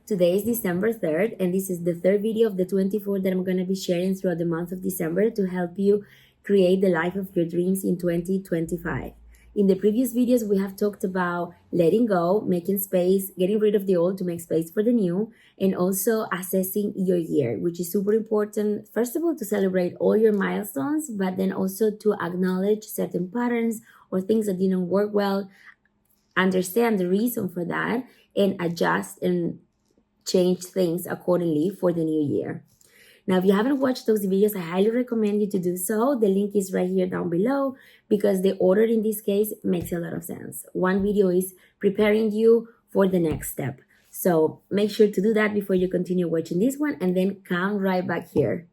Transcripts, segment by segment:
Today is December 3rd, and this is the third video of the 24 that I'm going to be sharing throughout the month of December to help you create the life of your dreams in 2025. In the previous videos, we have talked about letting go, making space, getting rid of the old to make space for the new, and also assessing your year, which is super important. First of all, to celebrate all your milestones, but then also to acknowledge certain patterns or things that didn't work well, understand the reason for that, and adjust and change things accordingly for the new year. Now, if you haven't watched those videos, I highly recommend you to do so. The link is right here down below because the order in this case makes a lot of sense. One video is preparing you for the next step. So make sure to do that before you continue watching this one and then come right back here.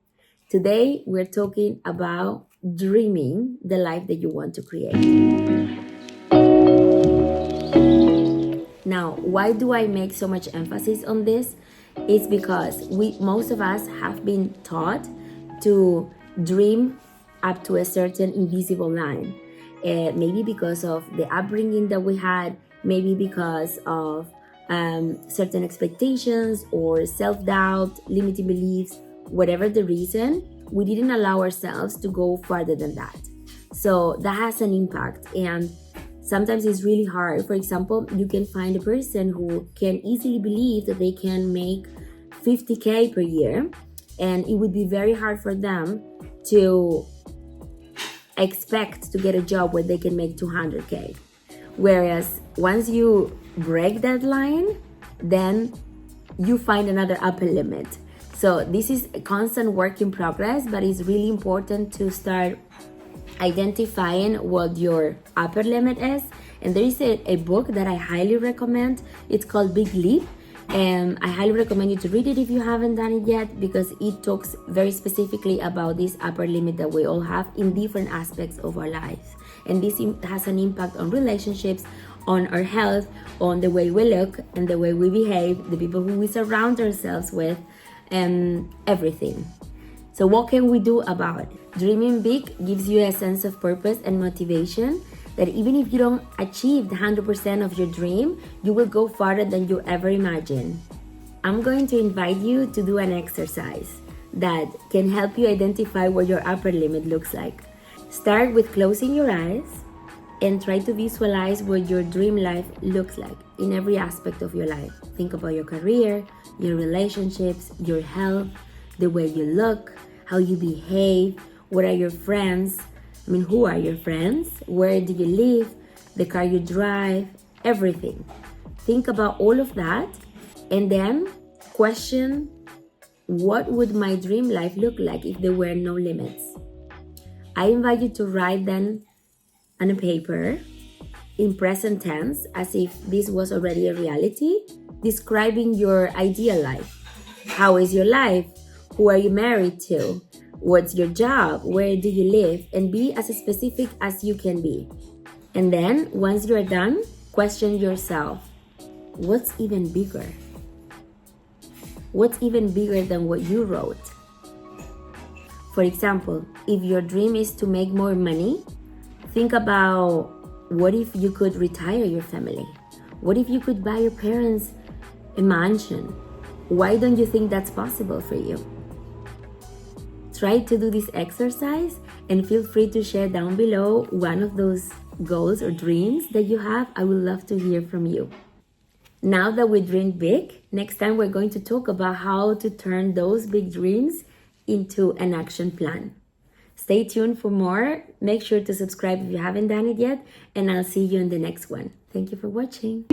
Today, we're talking about dreaming the life that you want to create. Now, why do I make so much emphasis on this? It's because most of us have been taught to dream up to a certain invisible line. Maybe because of the upbringing that we had, maybe because of certain expectations or self-doubt, limiting beliefs, whatever the reason, we didn't allow ourselves to go farther than that. So that has an impact, and sometimes it's really hard. For example, you can find a person who can easily believe that they can make 50K per year, and it would be very hard for them to expect to get a job where they can make 200K. Whereas once you break that line, then you find another upper limit. So this is a constant work in progress, but it's really important to start identifying what your upper limit is. And there is a book that I highly recommend. It's called Big Leap, and I highly recommend you to read it if you haven't done it yet, because it talks very specifically about this upper limit that we all have in different aspects of our lives. And this has an impact on relationships, on our health, on the way we look and the way we behave, the people who we surround ourselves with, and everything. So what can we do about it? Dreaming big gives you a sense of purpose and motivation that even if you don't achieve 100% of your dream, you will go farther than you ever imagined. I'm going to invite you to do an exercise that can help you identify what your upper limit looks like. Start with closing your eyes and try to visualize what your dream life looks like in every aspect of your life. Think about your career, your relationships, your health, the way you look, how you behave, what are your friends? Who are your friends? Where do you live? The car you drive? Everything. Think about all of that and then question, what would my dream life look like if there were no limits? I invite you to write them on a paper in present tense as if this was already a reality, describing your ideal life. How is your life? Who are you married to? What's your job? Where do you live? And be as specific as you can be. And then, once you're done, question yourself, what's even bigger? What's even bigger than what you wrote? For example, if your dream is to make more money, think about what if you could retire your family? What if you could buy your parents a mansion? Why don't you think that's possible for you? Try to do this exercise and feel free to share down below one of those goals or dreams that you have. I would love to hear from you. Now that we dream big, next time we're going to talk about how to turn those big dreams into an action plan. Stay tuned for more. Make sure to subscribe if you haven't done it yet, and I'll see you in the next one. Thank you for watching.